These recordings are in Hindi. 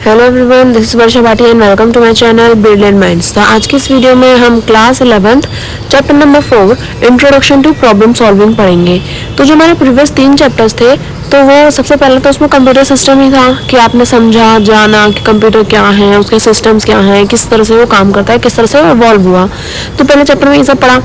Hello everyone, this is Varsha Bhati and welcome to my channel brilliant minds. तो आज की इस वीडियो में हम class 11th chapter number 4 introduction to problem solving पढ़ेंगे। तो जो हमारे प्रीवियस 3 चैप्टर्स थे तो वो सबसे पहले तो उसमें कंप्यूटर सिस्टम ही था कि आपने समझा जाना कि कंप्यूटर क्या है, उसके सिस्टम्स क्या हैं, किस तरह से वो काम करता है, किस तरह से वो इवॉल्व हुआ। तो पहले चैप्टर में ये सब पढ़ा।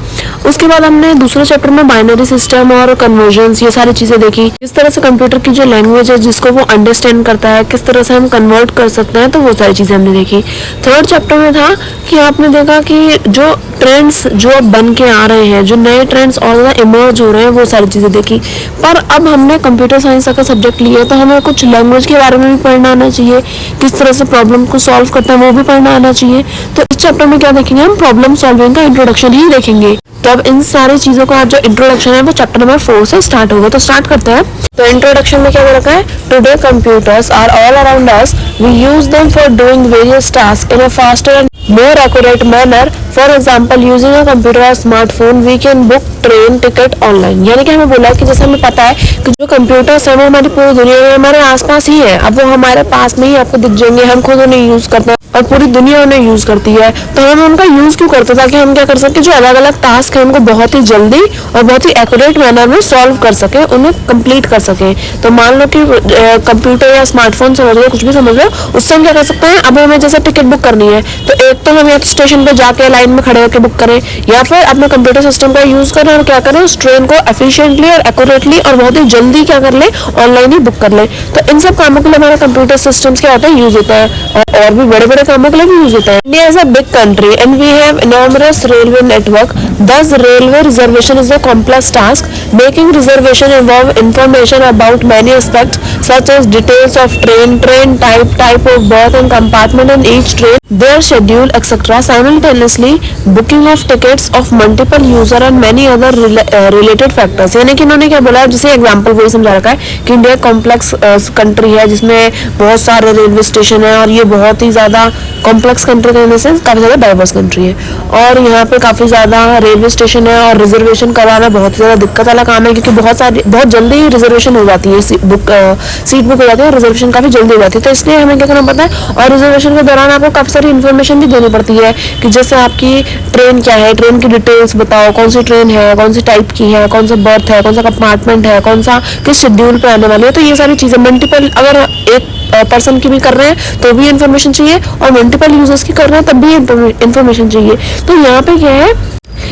उसके बाद हमने दूसरे चैप्टर में बाइनरी सिस्टम और कन्वर्जन्स ये सारी चीज़ें देखी, किस तरह से कंप्यूटर की जो लैंग्वेज है जिसको वो अंडरस्टैंड करता है, किस तरह से हम कन्वर्ट कर सकते हैं, तो वो सारी चीज़ें हमने देखी। थर्ड चैप्टर में था कि आपने देखा कि जो ट्रेंड्स जो बन के आ रहे हैं, जो नए ट्रेंड्स और ज़्यादा इमर्ज हो रहे हैं, वो सारी चीज़ें देखी। पर अब हमने कंप्यूटर साइंस का सब्जेक्ट लिया तो हमें कुछ लैंग्वेज के बारे में भी पढ़ना आना चाहिए, किस तरह से प्रॉब्लम को सॉल्व करते हैं वो भी पढ़ना आना चाहिए। तो इस चैप्टर में क्या देखेंगे, हम प्रॉब्लम सॉल्विंग का इंट्रोडक्शन ही देखेंगे। तो अब इन सारी चीज़ों का जो इंट्रोडक्शन है वो चैप्टर नंबर 4 से स्टार्ट होगा। तो स्टार्ट करते हैं। तो इंट्रोडक्शन में क्या रखा है, today computers are all around us, we use them for doing various task in a faster and more accurate manner. For example, using a computer or smartphone, we can book train ticket online. यानी कि हमें बोला कि जैसे हमें पता है कि जो कंप्यूटर्स हैं वो हमारी पूरी दुनिया में हमारे आसपास ही है। अब वो हमारे पास में ही आपको दिख जाएंगे, हम खुद उन्हें यूज करते हैं और पूरी दुनिया उन्हें यूज करती है। तो हम उनका यूज क्यों करते हैं, ताकि हम क्या कर सके, जो अलग अलग टास्क है उनको बहुत ही जल्दी और बहुत ही एक्यूरेट मैनर में सॉल्व कर सके, उन्हें कंप्लीट कर सके। तो मान लो कि कंप्यूटर या स्मार्टफोन समझ लो, कुछ भी समझ लो, उससे हम क्या कर सकते हैं। अब हमें जैसे टिकट बुक करनी है तो एक तो हम या तो स्टेशन पे जाके लाइन में खड़े होकर बुक करें, या फिर अपने कंप्यूटर सिस्टम का यूज करें और क्या करें, उस ट्रेन को एफिशिएंटली और एक्यूरेटली और बहुत ही जल्दी क्या कर ले, ऑनलाइन ही बुक कर ले। तो इन सब कामों के लिए हमारे कंप्यूटर सिस्टम्स क्या होता है, यूज होता है। और भी बड़े बड़े कामों के लिए भी यूज होता है। India is a big country and we have enormous railway network. Thus, railway reservation is a complex task. Making reservation involve information about many aspects such as details of train type of berth and compartment in each train, their schedule, etc. Simultaneously, booking of tickets of multiple user and many other related factors. यानी कि इन्होंने क्या बोला, जैसे एग्जाम्पल वही समझा रखा है कि इंडिया कॉम्प्लेक्स कंट्री है जिसमें बहुत सारे रेलवे स्टेशन है और ये बहुत ही ज़्यादा कॉम्प्लेक्स कंट्री कहने से काफ़ी ज़्यादा डाइवर्स कंट्री है। और यहाँ पे काफ़ी ज़्यादा रेलवे स्टेशन है और रिजर्वेशन करवाना बहुत ही ज़्यादा दिक्कत वाला काम है, क्योंकि बहुत जल्दी ही रिजर्वेशन हो जाती है, सीट बुक हो जाती है और रिजर्वेशन काफ़ी जल्दी हो जाती है। तो इसलिए हमें क्या करना पड़ता है, और रिजर्वेशन के दौरान आपको काफ़ी सारी इन्फॉर्मेशन भी देनी पड़ती है कि जैसे आपकी ट्रेन क्या है, ट्रेन की डिटेल्स बताओ, कौन सी ट्रेन है, कौन सी टाइप की है, कौन सा बर्थ है, कौन सा कंपार्टमेंट है, कौन सा किस शेड्यूल पे आने वाली है। तो ये सारी चीज़ें मल्टीपल, अगर एक पर्सन की भी कर रहे हैं तो भी इन्फॉर्मेशन चाहिए और मल्टीपल यूजर्स की कर रहे हैं तब भी इन्फॉर्मेशन चाहिए। तो यहाँ पे क्या है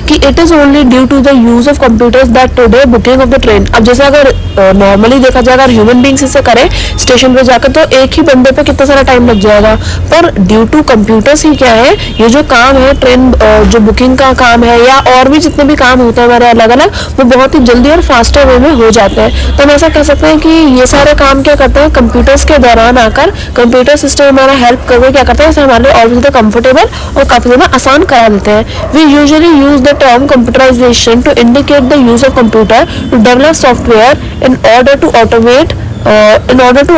कि it is only due to the use of computers that today booking of the train. अब जैसे अगर नॉर्मली देखा जाए, अगर ह्यूमन बींग्स इसे करें स्टेशन पे जाकर, तो एक ही बंदे पे कितना सारा टाइम लग जाएगा। पर ड्यू टू कंप्यूटर्स ही क्या है, ये जो काम है ट्रेन जो बुकिंग का काम है या और भी जितने भी काम होते हैं हमारे अलग अलग, वो बहुत ही जल्दी और फास्टर वे में हो जाते हैं। तो हम ऐसा कह सकते हैं कि ये सारे काम क्या करते हैं, कंप्यूटर्स के दौरान आकर कंप्यूटर सिस्टम हमारा हेल्प करके क्या करते हैं, हमारे और भी ज़्यादा कंफर्टेबल और काफ़ी ज़्यादा आसान करा देते हैं। We usually use the term computerization to indicate the use of computer to develop software in order to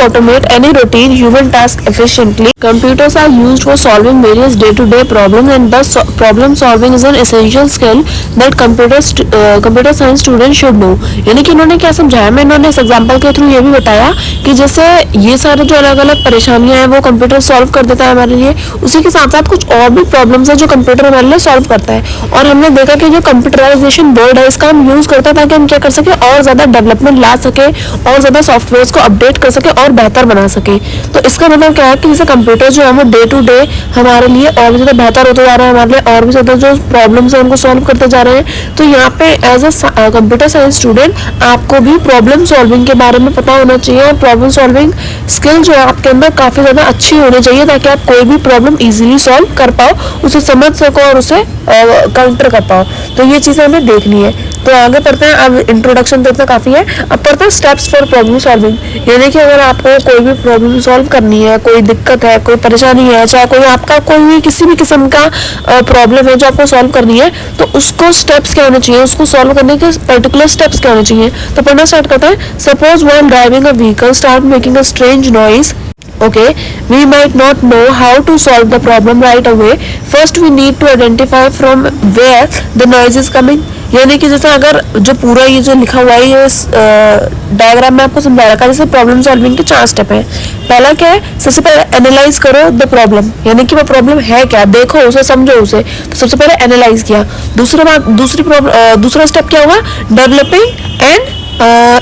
automate any routine human task efficiently. Computers are used for solving various day-to-day problems, and thus problem solving is an essential skill that computer science students should know. यानी कि इन्होंने क्या समझाया, मैं इन्होंने इस एग्जाम्पल के थ्रू ये भी बताया कि जैसे ये सारे जो अलग अलग परेशानियां हैं वो कंप्यूटर सॉल्व कर देता है हमारे लिए, उसी के साथ साथ कुछ और भी प्रॉब्लम्स है जो कंप्यूटर हमारे लिए सॉल्व करता है। और हमने देखा कि जो कंप्यूटराइजेशन बोर्ड है इसका हम यूज करते हैं ताकि हम क्या कर सके, और ज्यादा डेवलपमेंट ला सके और ज्यादा सॉफ्टवेयर को अपडेट कर सके और बेहतर बना सके। तो इसका मतलब क्या है कि जैसे कंप्यूटर जो है वो डे टू डे हमारे लिए और भी ज़्यादा बेहतर होते जा रहे हैं, हमारे लिए और भी ज़्यादा जो प्रॉब्लम्स हैं उनको सॉल्व करते जा रहे हैं। तो यहाँ पे as a computer science student आपको भी प्रॉब्लम सॉल्विंग के बारे में पता होना चाहिए और प्रॉब्लम सॉल्विंग स्किल जो है आपके अंदर काफ़ी ज़्यादा अच्छी होनी चाहिए, ताकि आप कोई भी प्रॉब्लम ईजिली सॉल्व कर पाओ, उसे समझ सको और उसे काउंटर कर पाओ। तो ये चीज़ें हमें देखनी है। तो आगे पढ़ते हैं। अब इंट्रोडक्शन तो इतना काफ़ी है। अब पढ़ते हैं स्टेप्स फॉर प्रॉब्लम सॉल्विंग। यानी कि अगर आपको कोई भी प्रॉब्लम सॉल्व करनी है, कोई दिक्कत है, कोई परेशानी है, चाहे कोई आपका कोई भी किसी भी किस्म का प्रॉब्लम है जो आपको सॉल्व करनी है, तो उसको स्टेप्स क्या होने चाहिए, उसको सॉल्व करने के पर्टिकुलर स्टेप्स क्या होने चाहिए। तो पढ़ना स्टार्ट करते हैं। Suppose while driving a vehicle start making a strange noise Okay, we might not know how to solve the problem right away. First we need to identify from where the noise is coming. यानी कि जैसे अगर जो पूरा ये जो लिखा हुआ है ये डायग्राम में आपको समझा रखा है, जैसे प्रॉब्लम सॉल्विंग के 4 स्टेप है। पहला क्या है, सबसे पहले एनालाइज करो द प्रॉब्लम, यानी कि वो प्रॉब्लम है क्या, देखो उसे, समझो उसे। तो सबसे पहले एनालाइज किया। दूसरा स्टेप क्या हुआ, डेवलपिंग एंड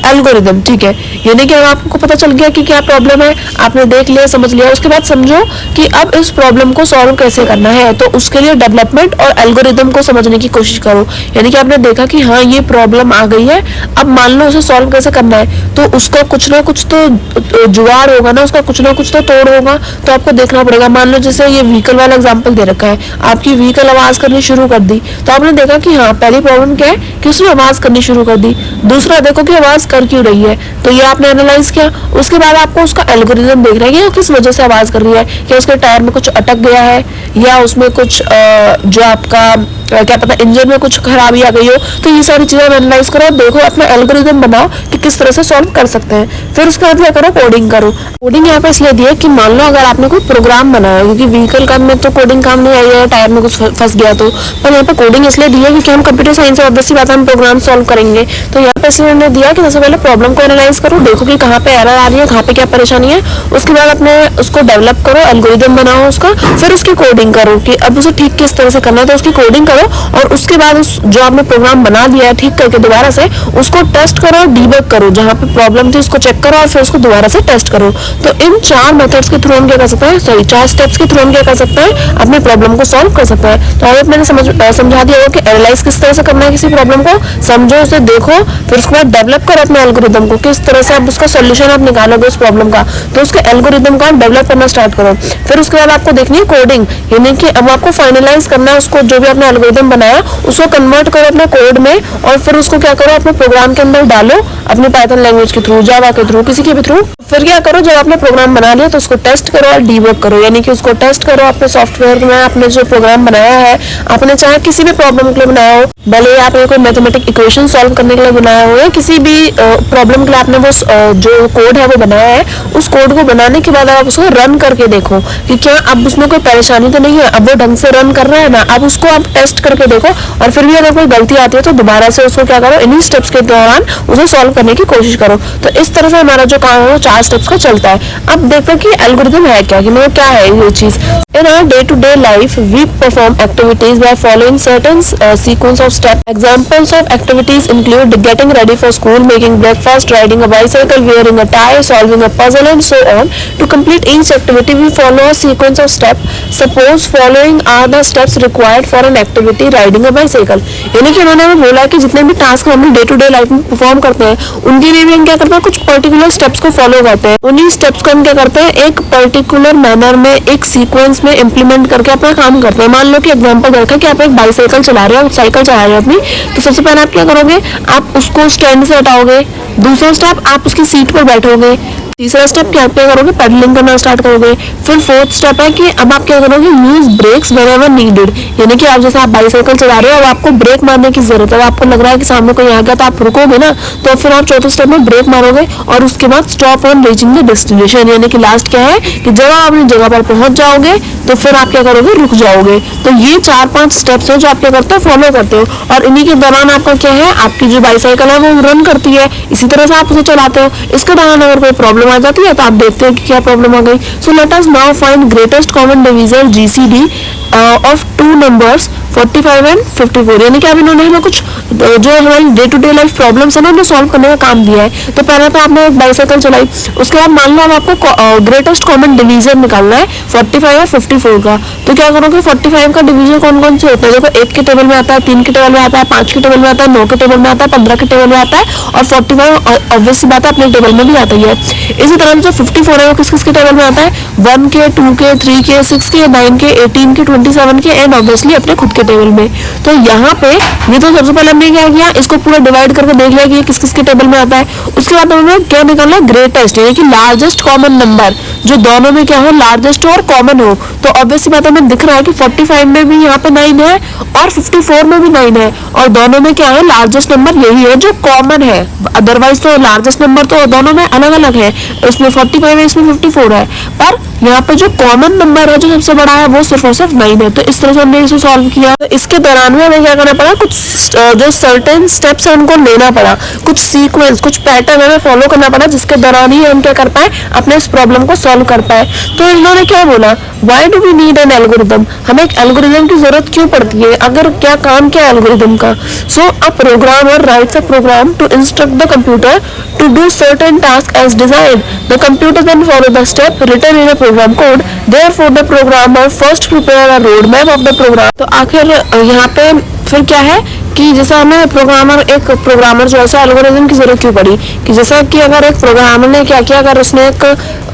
एल्गोरिदम। ठीक है, यानी कि अब आपको पता चल गया कि क्या प्रॉब्लम है, आपने देख लिया, समझ लिया। उसके बाद समझो कि अब इस प्रॉब्लम को सॉल्व कैसे करना है, तो उसके लिए डेवलपमेंट और एल्गोरिदम को समझने की कोशिश करो। यानी कि आपने देखा कि हाँ ये प्रॉब्लम आ गई है, अब मान लो उसे सॉल्व कैसे करना है, तो उसका कुछ ना कुछ तो जुगाड़ होगा ना, उसका कुछ ना कुछ तो तोड़ होगा, तो आपको देखना पड़ेगा। मान लो जैसे ये व्हीकल वाला एग्जाम्पल दे रखा है, आपकी व्हीकल आवाज करनी शुरू कर दी, तो आपने देखा कि हाँ पहली प्रॉब्लम क्या है कि उसने आवाज करनी शुरू कर दी। दूसरा देखो कि आवाज कर क्यों रही है, तो ये आपने एनालाइज किया। उसके बाद आपको उसका एल्गोरिथम देख रहा है कि किस वजह से आवाज कर रही है, क्या उसके टायर में कुछ अटक गया है, या उसमें कुछ जो आपका क्या पता इंजन में कुछ खराबी आ गई हो। तो ये सारी चीजें एनालाइज करो, देखो अपना एल्गोरिथम बनाओ कि किस तरह से सॉल्व कर सकते हैं। फिर उसके बाद क्या करो, कोडिंग करो। कोडिंग यहाँ पे इसलिए दी है कि मान लो अगर आपने कोई प्रोग्राम बनाया, क्योंकि व्हीकल का में तो कोडिंग काम नहीं आई है, टायर में कुछ फंस गया तो, पर यहाँ पे कोडिंग इसलिए दी है क्योंकि हम कंप्यूटर साइंस से ऑब्वियसली बात है, हम प्रोग्राम सॉल्व करेंगे। तो यहाँ पे इसलिए हमने दिया कि सबसे पहले प्रॉब्लम को एनालाइज करो, देखो कि कहाँ पे एरर आ रही है, कहाँ पे क्या परेशानी है। उसके बाद अपने उसको डेवलप करो, एल्गोरिथम बनाओ उसका, फिर उसकी कोडिंग करो कि अब उसे ठीक किस तरह से करना है, तो उसकी कोडिंग करो। और उसके बाद उस जो आपने प्रोग्राम बना दिया है ठीक करके दोबारा से उसको टेस्ट करो और डीबग करो, जहाँ पे प्रॉब्लम थी उसको चेक करो और फिर उसको दोबारा से टेस्ट करो। तो इन 4 मेथड्स के थ्रू हम क्या कर सकते हैं, 4 स्टेप्स के थ्रू हम क्या कर सकते हैं, अपने प्रॉब्लम को सॉल्व कर सकते हैं। तो अब मैंने समझा दिया होगा कि एनालाइज किस तरह से करना है किसी प्रॉब्लम को, समझो उसे, देखो, फिर उसके बाद डेवलप करो अपने एल्गोरिथम को, किस तरह से आप उसका सोल्यूशन आप निकालोगे उस प्रॉब्लम का, तो उसके एल्गोरिथम को डेवलप करना स्टार्ट करो। फिर उसके बाद आपको देखनी है कोडिंग, यानी कि अब आपको फाइनलाइज करना है उसको, जो भी आपने एल्गोरिथम बनाया उसको कन्वर्ट करो अपने कोड में, और फिर उसको क्या करो, अपने प्रोग्राम के अंदर डालो, अपने पाइथन लैंग्वेज के थ्रू, जावा के थ्रू, किसी के भी थ्रू। फिर क्या करो, जब आपने प्रोग्राम बना लिया तो उसको टेस्ट करो और डीबग करो, यानी कि उसको टेस्ट करो अपने सॉफ्टवेयर में, आपने जो प्रोग्राम बनाया है, आपने चाहे किसी भी प्रॉब्लम के लिए बनाया हो, भले आपने कोई मैथमेटिक इक्वेशन सॉल्व करने के लिए बनाया हो या किसी भी प्रॉब्लम के लिए आपने वो जो कोड है वो बनाया है, उस कोड को बनाने के बाद आप उसको रन करके देखो कि क्या अब उसमें कोई परेशानी तो नहीं है, अब वो ढंग से रन कर रहा है ना। अब उसको आप टेस्ट करके देखो, और फिर भी अगर कोई गलती आती है तो दोबारा से उसको क्या करो, इन्हीं स्टेप्स के दौरान उसे सॉल्व करने की कोशिश करो। तो इस तरह से हमारा जो काम है वो 4 स्टेप्स का चलता है। अब देखते हैं कि एल्गोरिथम है क्या, कि मतलब क्या है ये चीज। In our day-to-day life, we perform activities by following certain sequence of steps. Examples of activities include getting ready for school, making breakfast, riding a bicycle, wearing a tie, solving a puzzle, and so on. To complete each activity, we follow a sequence of steps. Suppose following are the steps required for an activity riding a bicycle. यानी कि उन्होंने हमें बोला कि जितने भी टास्क हम डे टू डे लाइफ में परफॉर्म करते हैं उनके लिए भी हम क्या करते हैं, कुछ पर्टिकुलर स्टेप्स को फॉलो करते हैं। उन्हीं स्टेप्स को हम क्या करते हैं, एक पर्टिकुलर मैनर में, एक सीक्वेंस में इम्प्लीमेंट करके अपना काम करते हैं। मान लो कि एग्जांपल रखा कि आप एक बाइसाइकिल चला रहे हो, साइकिल चला रहे हो अपनी, तो सबसे पहले आप क्या करोगे, आप उसको स्टैंड से हटाओगे। दूसरा स्टेप, आप उसकी सीट पर बैठोगे। तीसरा स्टेप क्या करोगे, पेडलिंग करना स्टार्ट करोगे। फिर फोर्थ स्टेप है कि अब आप क्या करोगे, यूज ब्रेक्स व्हेनेवर नीडेड, यानी कि आप जैसे आप बाइसाइकिल चला रहे हो, अब आपको ब्रेक मारने की जरूरत है, आपको लग रहा है कि सामने कोई आ गया तो आप रुकोगे ना, तो फिर आप चौथे स्टेप में ब्रेक मारोगे और उसके बाद stop on reaching the destination, यानी कि लास्ट क्या है कि जब आप अपनी जगह पर पहुंच जाओगे तो फिर आप क्या करोगे, रुक जाओगे। तो ये 4-5 स्टेप्स हैं जो आप क्या करते हो, फॉलो करते हो, और इन्हीं के दौरान आपका क्या है, आपकी जो बाइसाइकिल है वो रन करती है, इसी तरह से आप उसे चलाते हो। इसके दौरान अगर कोई प्रॉब्लम आ जाती है तो आप देखते हैं कि क्या प्रॉब्लम आ गई। So let us now find greatest common divisor GCD of 2 numbers 45 and 54, यानी कि अब इन्होंने हमें कुछ जो हमारी day to day life problems है ना उन्हें सॉल्व करने का काम दिया है। तो पहले तो आपने एक बाइसाइकिल चलाई, उसके बाद मान लो अब आपको ग्रेटेस्ट कॉमन डिवीजर निकालना है 45 और 54 का। तो क्या करोगे, 45 का डिवीजर कौन कौन से होते हैं, देखो 1 के टेबल में आता है, 3 के टेबल में आता है, 5 के टेबल में आता है, 9 के टेबल में आता है, 15 के टेबल में आता है, और 45 ऑब्वियसली बात है अपने टेबल में भी आता ही है। इसी तरह जो 54 है वो किस किस के टेबल में आता है, 1 के, 2 के, 3 के, 6 के, 9 के, 18 के, 27 के, एंड ऑब्वियसली अपने खुद के टेबल में। तो यहाँ पे ये तो सबसे पहले हमने क्या किया, इसको पूरा डिवाइड करके देख लिया कि ये किस किस के टेबल में आता है। उसके बाद हमें क्या निकालना है, ग्रेटेस्ट, यानी कि लार्जेस्ट कॉमन नंबर, जो दोनों में क्या हो, लार्जेस्ट हो और कॉमन हो। तो ऑब्वियसली बात है, हमें दिख रहा है कि 45 में भी यहाँ पे 9 है और 54 में भी 9 है, और दोनों में क्या है, लार्जेस्ट नंबर यही है जो कॉमन है। अदरवाइज तो लार्जेस्ट नंबर तो दोनों में अलग अलग है, इसमें 45 है, इसमें 54 है, पर यहाँ पे जो कॉमन नंबर है, जो सबसे बड़ा है, वो सिर्फ और सिर्फ 9 है। तो इस तरह से हमने इसे सॉल्व किया। तो इसके दौरान में हमें क्या करना पड़ा, कुछ जो सर्टेन स्टेप्स है उनको लेना पड़ा, कुछ सीक्वेंस, कुछ पैटर्न हमें फॉलो करना पड़ा, जिसके दौरान ही हम क्या कर पाए, अपने इस प्रॉब्लम को सॉल्व कर पाए। तो इन्होंने क्या बोला, why do we need an algorithm, हमें एक एल्गोरिदम की जरूरत क्यों पड़ती है, अगर क्या काम क्या है एल्गोरिदम का। So a programmer writes a program to instruct the computer to do certain tasks as desired. The computer then follow the step written in a program code. Therefore, the programmer first prepare a roadmap of the program. तो आखिर यहाँ पे फिर क्या है कि जैसा हमें एक प्रोग्रामर जो है एल्गोरिदम की जरूरत क्यों पड़ी, कि जैसा कि अगर एक प्रोग्रामर ने क्या किया, अगर उसने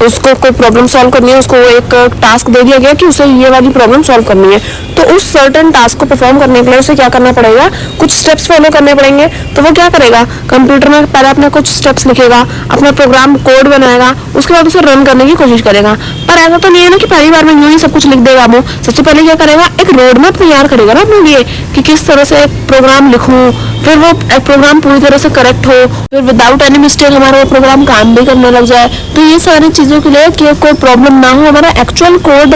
उसको कोई प्रॉब्लम सॉल्व करनी है, उसको एक टास्क दे दिया गया कि उसे ये वाली प्रॉब्लम सॉल्व करनी है, तो उस सर्टेन टास्क को परफॉर्म करने के लिए उसे क्या करना पड़ेगा, कुछ स्टेप्स फॉलो करने पड़ेंगे। तो वो क्या करेगा, कंप्यूटर में पहले अपने कुछ स्टेप्स लिखेगा, अपना प्रोग्राम कोड बनाएगा, उसके बाद उसे रन करने की कोशिश करेगा। पर ऐसा तो नहीं है ना कि पहली बार में यूं ही सब कुछ लिख देगा। वो सबसे पहले क्या करेगा, एक रोड मैप तैयार करेगा ना अपने लिए कि किस तरह से एक प्रोग्राम लिखूं, फिर वो प्रोग्राम पूरी तरह से करेक्ट हो, फिर विदाउट एनी मिस्टेक हमारा वो प्रोग्राम काम भी करने लग जाए। तो ये सारी चीजों के लिए कि कोई प्रॉब्लम ना हो हमारा एक्चुअल कोड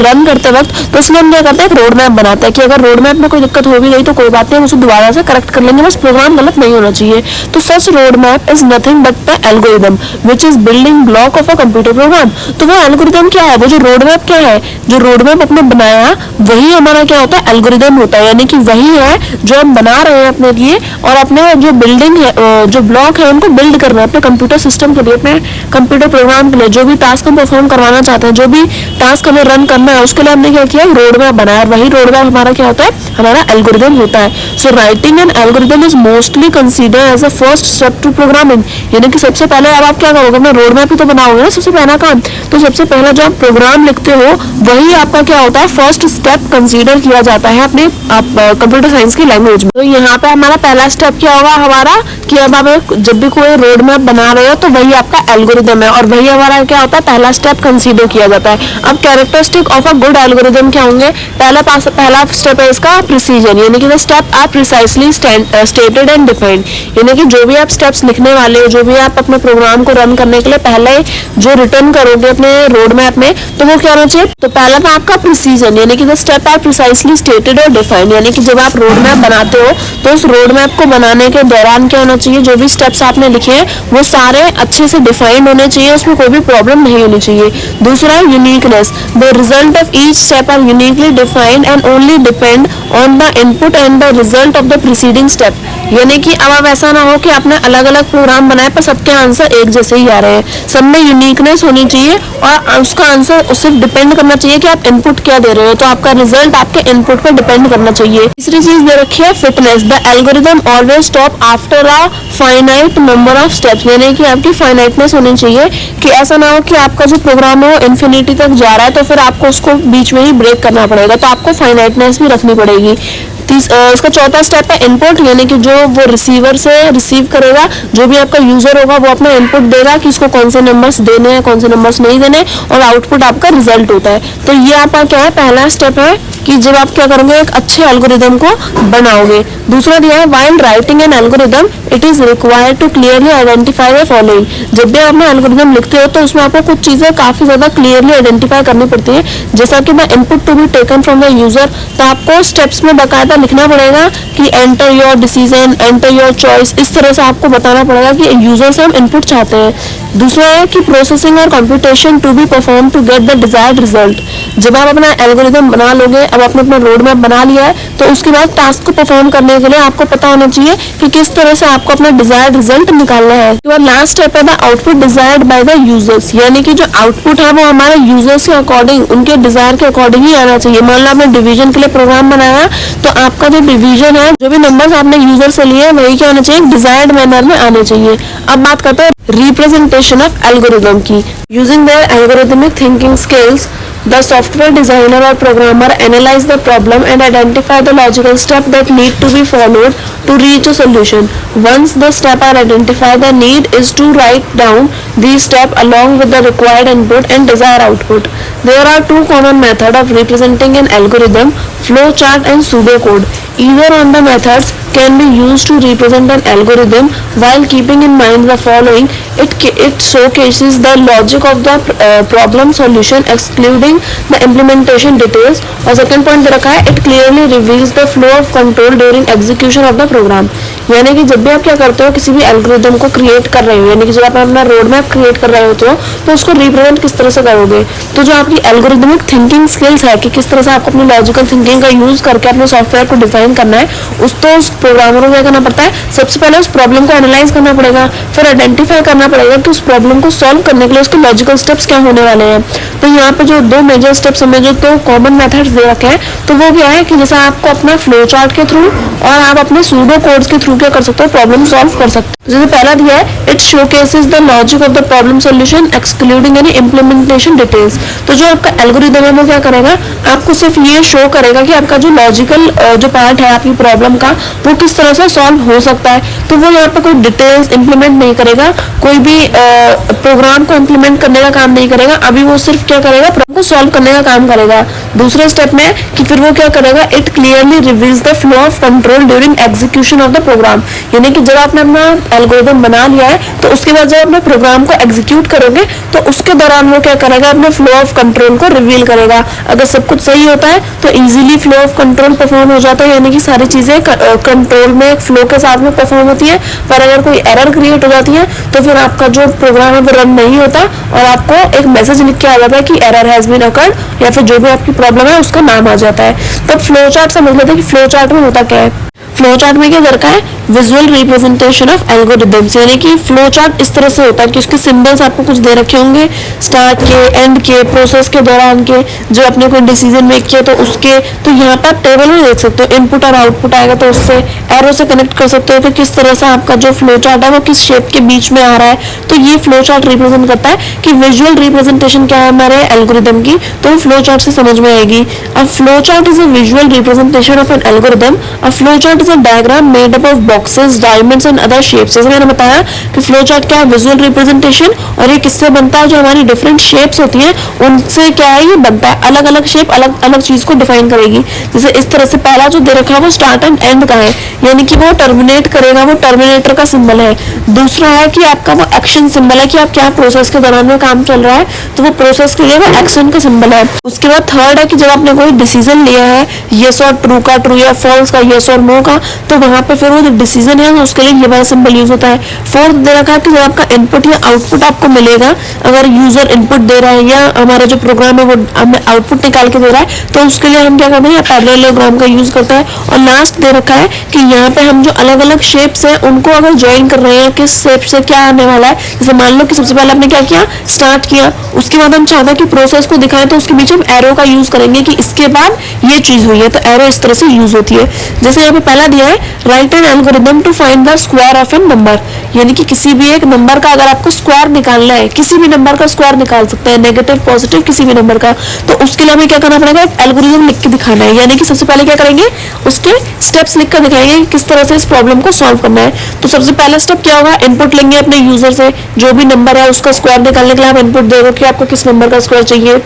रन करते वक्त, तो इसलिए हम क्या करते हैं, एक रोड मैप बनाते हैं कि अगर रोड मैप में कोई दिक्कत हो भी गई तो कोई बात नहीं, उसे दोबारा से करेक्ट कर लेंगे, बस प्रोग्राम गलत नहीं होना चाहिए। तो such road map is nothing but the algorithm which is building block of a computer program. तो वो एल्गोरिदम क्या है, वो जो रोड मैप क्या है, जो रोड मैप अपने बनाया वही हमारा क्या होता है, एल्गोरिदम होता है। यानी कि वही है जो हम बना रहे हैं अपने लिए, और अपने जो बिल्डिंग है, जो ब्लॉक है उनको बिल्ड करना है अपने कंप्यूटर सिस्टम के लिए, अपने कंप्यूटर प्रोग्राम के लिए। जो भी टास्क हम परफॉर्म करवाना चाहते हैं, जो भी टास्क हमें रन करना है, उसके लिए हमने क्या किया, रोड मैप बनाया। वही रोड मैप हमारा क्या होता है, हमारा एल्गोरिदम होता है। So writing an algorithm is mostly consider as a first step to programming. यानी कि सबसे पहले अब आप क्या करोगे, अपना रोड मैप ही तो बनाओगे ना सबसे पहला काम। तो सबसे पहला जो आप प्रोग्राम लिखते हो वही आपका क्या होता है, फर्स्ट स्टेप कंसीडर किया जाता है अपने कंप्यूटर साइंस की लैंग्वेज में। तो यहाँ पे हमारा पहला स्टेप क्या होगा हमारा, कि अब आप जब भी कोई रोड मैप बना रहे हो तो वही आपका एल्गोरिदम है, और वही हमारा क्या होता है, पहला स्टेप कंसीडर किया जाता है। अब characteristic of a good algorithm क्या होंगे, पहला स्टेप है इसका प्रिसीजन, यानी कि the step are precisely stated and defined. यानी कि जो भी आप स्टेप्स लिखने वाले हो, जो भी आप अपने प्रोग्राम को रन करने के लिए पहले जो रिटर्न करोगे अपने रोड मैप में, तो वो क्या होना चाहिए, तो पहला था आपका प्रिसीजन, यानी कि the step are precisely stated और डिफाइंड। यानी कि जब आप रोड मैप बनाते हो तो उस रोड मैप को बनाने के दौरान क्या होना चाहिए, जो भी स्टेप्स आपने लिखे हैं वो सारे अच्छे से डिफाइंड होने चाहिए, उसमें कोई भी प्रॉब्लम नहीं होनी चाहिए। दूसरा है uniqueness, the result of each step are uniquely defined and only depend on the input and the result of the preceding step. यानी कि अब ऐसा ना हो कि आपने अलग अलग प्रोग्राम बनाए पर सबके आंसर एक जैसे ही आ रहे हैं। सब में यूनिकनेस होनी चाहिए और उसका आंसर सिर्फ डिपेंड करना चाहिए कि आप इनपुट क्या दे रहे हो, तो आपका रिजल्ट आपके इनपुट पर डिपेंड करना चाहिए। तीसरी चीज दे रखी है fitness, the algorithm always stop after a finite number of steps. यानी कि आपकी फाइनाइटनेस होनी चाहिए कि ऐसा ना हो कि आपका जो प्रोग्राम है वो इन्फिनिटी तक जा रहा है तो फिर आपको उसको बीच में ही ब्रेक करना पड़ेगा, तो आपको फाइनाइटनेस भी रखनी पड़ेगी। इसका चौथा स्टेप है इनपुट, यानी कि जो वो रिसीवर से रिसीव करेगा, जो भी आपका यूजर होगा वो अपना इनपुट देगा कि इसको कौन से नंबर्स देने हैं, कौन से नंबर्स नहीं देने, और आउटपुट आपका रिजल्ट होता है। तो ये आपका क्या है, पहला स्टेप है कि जब आप क्या करोगे, एक अच्छे एल्गोरिदम को बनाओगे। दूसरा दिया है while writing an algorithm it is required to clearly identify the following. जब भी आप अपना एल्गोरिदम लिखते हो तो उसमें आपको कुछ चीजें काफी ज्यादा क्लियरली आइडेंटिफाई करनी पड़ती है, जैसा कि the input to be taken from the user. तो आपको स्टेप्स में बाकायदा लिखना पड़ेगा कि enter your decision, enter your choice, इस तरह से आपको बताना पड़ेगा कि यूजर से हम इनपुट चाहते हैं। दूसरा है कि प्रोसेसिंग और computation to be perform to get the desired result. जब आप अपना एल्गोरिदम बना लोगे, अब आपने अपना रोड मैप बना लिया है, तो उसके बाद टास्क को परफॉर्म करने के लिए आपको पता होना चाहिए कि किस तरह से आपको अपना डिजायर्ड रिजल्ट निकालना है। तो लास्ट स्टेप है the output desired by the users, यानी कि जो आउटपुट है वो हमारे यूजर्स के अकॉर्डिंग, उनके डिजायर के अकॉर्डिंग ही आना चाहिए। मान लो आपने डिवीजन के लिए प्रोग्राम बनाया, तो आपका जो डिवीजन है, जो भी नंबर्स आपने यूजर से लिए वही क्या होना चाहिए, डिजायर्ड मैनर में आने चाहिए। अब बात करते हैं रिप्रेजेंटेशन ऑफ एल्गोरिदम की। Using their algorithmic thinking skills The software designer or programmer analyze the problem and identify the logical step that need to be followed to reach a solution. Once the step are identified, the need is to write down these steps along with the required input and desired output. There are two common methods of representing an algorithm: flowchart and pseudocode. Either on the methods can be used to represent an algorithm while keeping in mind the following. It showcases the logic of the problem solution excluding the implementation details. और second point दे रखा है, it clearly reveals the flow of control during execution of the program. यानी कि जब भी आप क्या करते हो, किसी भी एल्गोरिदम को क्रिएट कर रहे हो, यानी कि जब आप अपना रोड मैप क्रिएट कर रहे होते हो तो उसको रिप्रेजेंट किस तरह से करोगे। तो जो आपकी एल्गोरिदमिक थिंकिंग स्किल्स है कि किस तरह से आपको अपनी लॉजिकल थिंकिंग का यूज करके अपने सॉफ्टवेयर को डिजाइन करना है, उस प्रोग्रामर को क्या करना पड़ता है, सबसे पहले उस प्रॉब्लम को एनालाइज करना पड़ेगा, फिर आइडेंटिफाई करना पड़ेगा कि उस प्रॉब्लम को सॉल्व करने के लिए उसके लॉजिकल स्टेप्स क्या होने वाले हैं। तो यहाँ पे जो दो मेजर स्टेप्स हमें जो दो कॉमन मेथड्स दे रखे हैं, तो वो क्या है कि जैसे आपको अपना फ्लो चार्ट के थ्रू और आप अपने सूडो कोड्स के थ्रू क्या कर सकते हो, प्रॉब्लम सॉल्व कर सकते हो। जैसे पहला दिया है, it showcases the logic of the problem solution excluding any implementation details. तो जो आपका एल्गोरिदम है वो क्या करेगा, आपको सिर्फ ये शो करेगा कि आपका जो लॉजिकल जो पार्ट है आपकी प्रॉब्लम का, वो किस तरह से सॉल्व हो सकता है। तो वो यहाँ पे कोई डिटेल्स इंप्लीमेंट नहीं करेगा, कोई भी प्रोग्राम को इंप्लीमेंट करने का काम नहीं करेगा, अभी वो सिर्फ क्या करेगा, प्रॉब्लम को सॉल्व करने का काम करेगा। दूसरे स्टेप में कि फिर वो क्या करेगा, it clearly reveals the flow of control during execution of the program. यानी कि जब आपने अपना एल्गोरिदम बना लिया है, तो उसके बाद जब अपने प्रोग्राम को एग्जीक्यूट करोगे तो उसके दौरान वो क्या करेगा, अपने फ्लो ऑफ कंट्रोल को रिवील करेगा। अगर सब कुछ सही होता है तो easily flow of control perform हो जाता है, यानी कि सारी चीजें कंट्रोल में फ्लो के साथ में परफॉर्म होती है। पर अगर कोई एरर क्रिएट हो जाती है तो फिर आपका जो प्रोग्राम है वो रन नहीं होता और आपको एक मैसेज लिख के आ जाता है कि एरर हैज बीन अकर्ड, या फिर जो भी आपकी प्रॉब्लम है उसका नाम आ जाता है। तब फ्लो चार्ट समझ लेते हैं कि फ्लो चार्ट में होता क्या है। फ्लो चार्ट में क्या करता है, विजुअल रिप्रेजेंटेशन ऑफ एल्गोरिथम्स, यानी कि फ्लो चार्ट इस तरह से होता है कि उसके सिंबल्स आपको कुछ दे रखे होंगे, स्टार्ट के, एंड के, प्रोसेस के दौरान के, जो अपने कोई डिसीजन मेक किया तो उसके। तो यहाँ पर आप टेबल में देख सकते हो, इनपुट और आउटपुट आएगा तो उससे एरो से कनेक्ट कर सकते हो कि किस तरह से आपका जो फ्लो चार्ट है वो किस शेप के बीच में आ रहा है। तो ये फ्लो चार्ट रिप्रेजेंट करता है कि विजुअल रिप्रेजेंटेशन क्या है हमारे एल्गोरिथम की, तो फ्लो चार्ट से समझ में आएगी। A flow chart is a visual representation of an algorithm. A flow chart is a diagram made up of boxes, diamonds and other shapes. जैसे मैंने बताया कि फ्लो चार्ट क्या है, विजुअल रिप्रेजेंटेशन, और ये किससे बनता है, जो हमारी डिफरेंट शेप्स होती हैं उनसे क्या है ये बनता है। अलग अलग शेप अलग अलग चीज को डिफाइन करेगी। जैसे इस तरह से पहला जो दे रखा है वो स्टार्ट एंड एंड का है, यानी कि वो टर्मिनेट करेगा, वो टर्मिनेटर का सिंबल है। दूसरा है कि आपका वो एक्शन सिंबल है कि आप क्या प्रोसेस के दौरान में काम चल रहा है, तो वो प्रोसेस के लिए वो एक्शन का सिंबल है। उसके बाद थर्ड है कि जब आपने कोई डिसीजन लिया है, येस और ट्रू का, ट्रू या फॉल्स का, येस और नो का, तो वहां पे फिर वो जो डिसीजन है उसके लिए ये वाला सिंबल यूज होता है। फोर्थ दे रखा है कि जब आपका इनपुट या आउटपुट आपको मिलेगा, अगर यूजर इनपुट दे रहा है या हमारा जो प्रोग्राम है वो हमें आउटपुट निकाल के दे रहा है, तो उसके लिए हम क्या करते हैं, पैरेललोग्राम का यूज करता है। और लास्ट दे रखा है कि यहाँ पे हम जो अलग अलग शेप्स हैं उनको अगर ज्वाइन कर रहे हैं, किस शेप से क्या आने वाला है। जैसे मान लो कि सबसे पहले आपने क्या किया, स्टार्ट किया, उसके बाद हम चाहते हैं कि प्रोसेस को दिखाएं, तो उसके बीच हम एरो का यूज करेंगे कि इसके बाद ये चीज हुई है, तो एरो इस तरह से यूज होती है। जैसे यहाँ पे पहला दिया है, write an algorithm to find the square of an number, यानी कि किसी भी एक नंबर का अगर आपको स्क्वायर निकालना है, किसी भी नंबर का स्क्वायर निकाल सकते हैं, नेगेटिव पॉजिटिव किसी भी नंबर का, तो उसके लिए हमें क्या करना पड़ेगा, एल्गोरिथम लिख के दिखाना है। यानी कि सबसे पहले क्या करेंगे, उसके स्टेप्स लिख कर दिखाएंगे कि किस तरह से इस प्रॉब्लम को सॉल्व करना है। तो सबसे पहला स्टेप क्या होगा, इनपुट लेंगे अपने यूजर से, जो भी नंबर है उसका स्क्वायर निकालने के लिए आप इनपुट दोगे कि आपको किस नंबर का स्क्वायर चाहिए।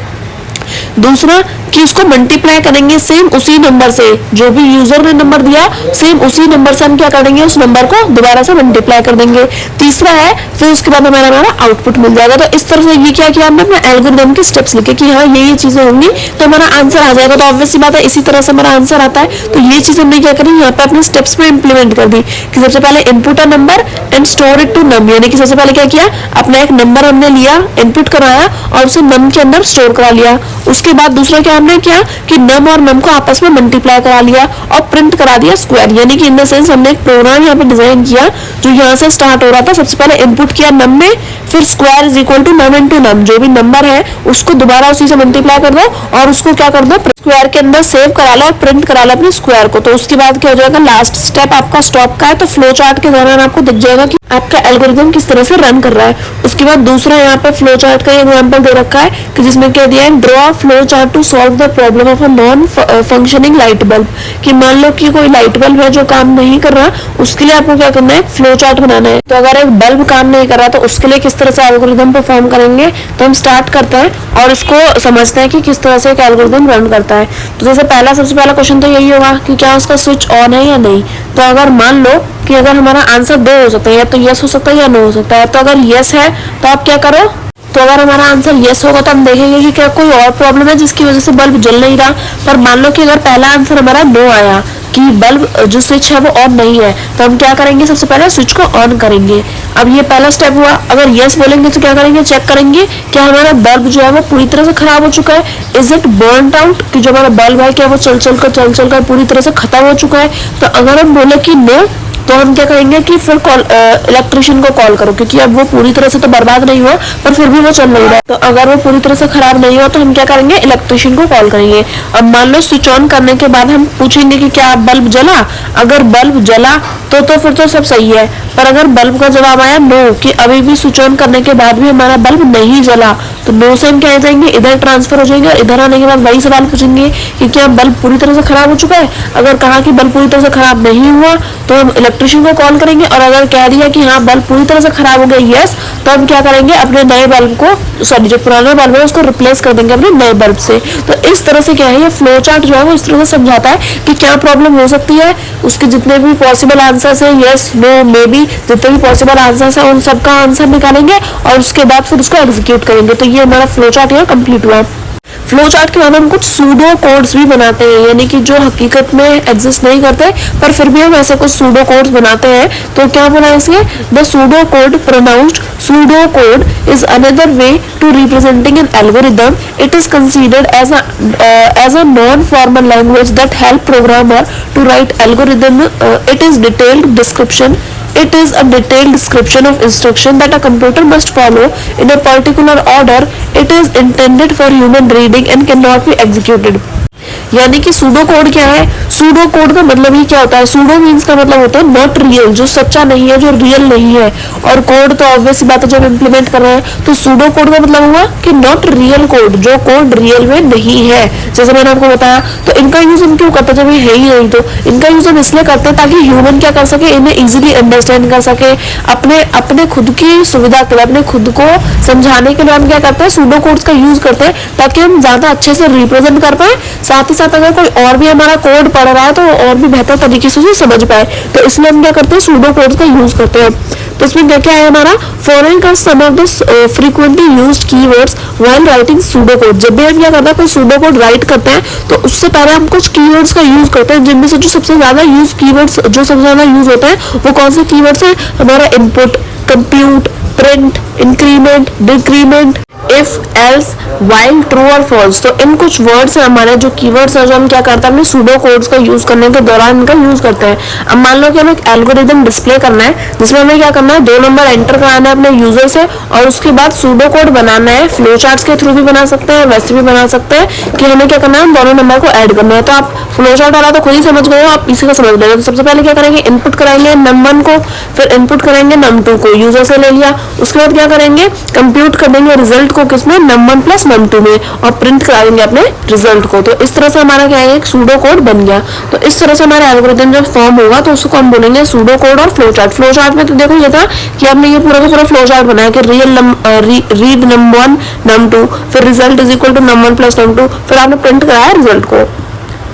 दूसरा कि उसको मल्टीप्लाई करेंगे सेम उसी नंबर से, जो भी यूजर ने नंबर दिया सेम उसी नंबर से हम क्या करेंगे, उस नंबर को दोबारा से मल्टीप्लाई कर देंगे। तीसरा है फिर उसके बाद हमारा आउटपुट मिल जाएगा। तो इस तरह से ये क्या किया हमने, अपने एल्गोरिथम के स्टेप्स लिखे कि हाँ ये चीजें होंगी तो हमारा आंसर आ जाएगा। तो ऑब्वियसली बात है इसी तरह से हमारा आंसर आता है। तो ये चीज हमने क्या करी, यहाँ पे अपने स्टेप्स में इंप्लीमेंट कर दी कि सबसे पहले input a number and store it to num, यानी कि सबसे पहले क्या किया, अपना एक नंबर हमने लिया, इनपुट कराया और उसे नम के अंदर स्टोर करा लिया। उसके बाद दूसरा क्या हमने किया कि नम और नम को आपस में मल्टीप्लाई करा लिया और प्रिंट करा दिया स्क्वायर, यानी कि इन द सेंस हमने एक प्रोग्राम यहाँ पे डिजाइन किया जो यहाँ से स्टार्ट हो रहा था। सबसे पहले इनपुट किया नम में, फिर square is equal to num into num, जो भी नंबर है उसको दोबारा उसी से मल्टीप्लाई कर दो और उसको क्या कर दो, स्क्वायर के अंदर सेव करा लो और प्रिंट करा लो अपने स्क्वायर को। तो उसके बाद क्या हो जाएगा, लास्ट स्टेप आपका स्टॉप का है, तो फ्लो चार्ट के दौरान आपको दिख जाएगा कि आपका एल्गोरिथम किस तरह से रन कर रहा है। उसके बाद दूसरा यहाँ पे फ्लो चार्ट का एग्जांपल दे रखा है कि जिसमें क्या दिया है, draw flow chart to solve the problem of a non functioning light bulb. कि मान लो कि कोई लाइट बल्ब है जो काम नहीं कर रहा, उसके लिए आपको क्या करना है, फ्लो चार्ट बनाना है। तो अगर एक बल्ब काम नहीं कर रहा तो उसके लिए किस तरह से एल्गोरिथम परफॉर्म करेंगे, तो हम स्टार्ट करते हैं और इसको समझते हैं कि किस तरह से एक एल्गोरिथम रन करता है। तो जैसे सबसे पहला क्वेश्चन तो यही होगा कि क्या उसका स्विच ऑन है या नहीं। तो अगर मान लो कि अगर हमारा आंसर दो हो सकता है, या तो यस हो सकता है या नो हो सकता है। तो अगर यस है तो आप क्या करो, तो अगर हमारा आंसर यस होगा तो हम देखेंगे कि क्या कोई और प्रॉब्लम है जिसकी वजह से बल्ब जल नहीं रहा। पर मान लो कि अगर पहला आंसर हमारा नो आया कि बल्ब जो स्विच है वो ऑन नहीं है, तो हम क्या करेंगे, सबसे पहले स्विच को ऑन करेंगे। अब ये पहला स्टेप हुआ। अगर यस बोलेंगे तो क्या करेंगे, चेक करेंगे क्या हमारा बल्ब जो है वो पूरी तरह से खराब हो चुका है, इज इट बर्न आउट, कि जो हमारा बल्ब है क्या वो चल चल कर पूरी तरह से खत्म हो चुका है। तो अगर हम बोले कि नो, तो हम क्या करेंगे कि फिर इलेक्ट्रिशियन को कॉल करो, क्योंकि अब वो पूरी तरह से तो बर्बाद नहीं हुआ पर फिर भी वो चल नहीं रहा है। तो अगर वो पूरी तरह से खराब नहीं हुआ तो हम क्या करेंगे, इलेक्ट्रिशियन को कॉल करेंगे। अब मान लो स्विच ऑन करने के बाद हम पूछेंगे कि क्या बल्ब जला। अगर बल्ब जला तो फिर तो सब सही है। पर अगर बल्ब का जवाब आया नो, कि अभी भी स्विच ऑन करने के बाद भी हमारा बल्ब नहीं जला, तो नो से हम क्या आ जाएंगे, इधर ट्रांसफर हो जाएंगे। इधर आने के बाद वही सवाल पूछेंगे कि क्या बल्ब पूरी तरह से खराब हो चुका है। अगर कहा कि बल्ब पूरी तरह से खराब नहीं हुआ तो हम इलेक्ट्रिशियन को कॉल करेंगे। और अगर कह दिया कि हाँ बल्ब पूरी तरह से खराब हो गया यस, तो हम क्या करेंगे, अपने नए बल्ब को, सॉरी जो पुराना बल्ब है उसको रिप्लेस कर देंगे अपने नए बल्ब से। तो इस तरह से क्या है, ये फ्लो चार्ट जो है वो इस तरह से समझाता है कि क्या प्रॉब्लम हो सकती है, उसके जितने भी पॉसिबल आंसर्स है, यस नो मे बी, जितने भी पॉसिबल आंसर्स है उन सबका आंसर निकालेंगे और उसके बाद फिर उसको एग्जीक्यूट करेंगे। तो ये हमारा फ्लो चार्ट यहाँ कंप्लीट हुआ। फ्लो चार्ट के बाद हम कुछ सूडो कोड्स भी बनाते हैं, यानी कि जो हकीकत में एग्जिस्ट नहीं करते पर फिर भी हम ऐसे कुछ सूडो कोड्स बनाते हैं। तो क्या बोला इसलिए, the pseudo code pronounced pseudo code is another way to representing an algorithm. It is considered as a non formal language that help programmer to write algorithm. It is detailed description. It is a detailed description of instruction that a computer must follow in a particular order. It is intended for human reading and cannot be executed. यानी कि सूडो कोड क्या है, सूडो कोड का मतलब ही क्या होता है, सूडो मीन्स का मतलब होता है नॉट रियल, जो सच्चा नहीं है, जो रियल नहीं है। और कोड तो ऑब्वियस बात है जब इम्प्लीमेंट कर रहे हैं, तो सूडो कोड का मतलब हुआ कि नॉट रियल कोड, जो कोड रियल में नहीं है। जैसे मैंने आपको बताया, तो इनका यूज हम क्यों करते हैं जब ये है ही नहीं। तो इनका यूज हम इसलिए करते हैं ताकि ह्यूमन क्या कर सके, इन्हें इजिली अंडरस्टैंड कर सके, अपने खुद की सुविधा के लिए, अपने खुद को समझाने के लिए हम क्या करते हैं, सूडो कोड्स का यूज करते हैं ताकि हम ज्यादा अच्छे से रिप्रेजेंट कर पाए। साथ ही साथ अगर कोई और भी हमारा कोड पढ़ रहा है तो और भी बेहतर तरीके से उसे समझ पाए। तो इसलिए हम क्या करते हैं, सूडो कोड का यूज करते हैं। तो इसमें क्या क्या है हमारा, following are some of the frequently used keywords while writing pseudo code. जब भी हम क्या करते हैं, कोई सूडो कोड राइट करते हैं तो उससे पहले हम कुछ कीवर्ड्स का यूज करते हैं, जिनमें से जो सबसे ज्यादा यूज कीवर्ड्स जो सबसे ज्यादा यूज होते हैं वो कौन से कीवर्ड्स है, हमारा input, compute, print, increment, decrement, if, else, while, true और फॉल्स। तो इन कुछ वर्ड्स है हमारे, जो कीवर्ड्स है, जो हम क्या करते हैं अपने सूडो कोड्स का यूज करने के दौरान इनका यूज करते हैं। अब मान लो कि हमें एक एल्गोरिदम डिस्प्ले करना है जिसमें हमें क्या करना है, 2 नंबर एंटर कराना है अपने यूजर से और उसके बाद सूडो कोड बनाना है। फ्लो चार्ट्स के थ्रू भी बना सकते हैं, वैसे भी बना सकते हैं कि हमें क्या करना है, दोनों नंबर को ऐड करना है। तो आप फ्लो चार्ट वाला तो खुद ही समझ गए हो, आप इसी को समझ लेंगे। तो सबसे पहले क्या करेंगे, इनपुट कराएंगे num1 को, फिर इनपुट करेंगे num2 को, यूजर से ले लिया। उसके बाद क्या करेंगे, कंप्यूट कर देंगे रिजल्ट को किसमें, num1 प्लस num2 में, और प्रिंट करा देंगे अपने रिजल्ट को। तो इस तरह से हमारा क्या है, एक सूडो कोड बन गया। तो इस तरह से हमारा एल्गोरिथम जब फॉर्म होगा तो उसको हम बोलेंगे सूडो कोड और फ्लो चार्ट। फ्लो चार्ट में तो देखो ये था कि आपने ये पूरा का पूरा फ्लो चार्ट बनाया कि रीड num1 num2, फिर result is equal to num1 plus num2, फिर आपने प्रिंट कराया रिजल्ट को।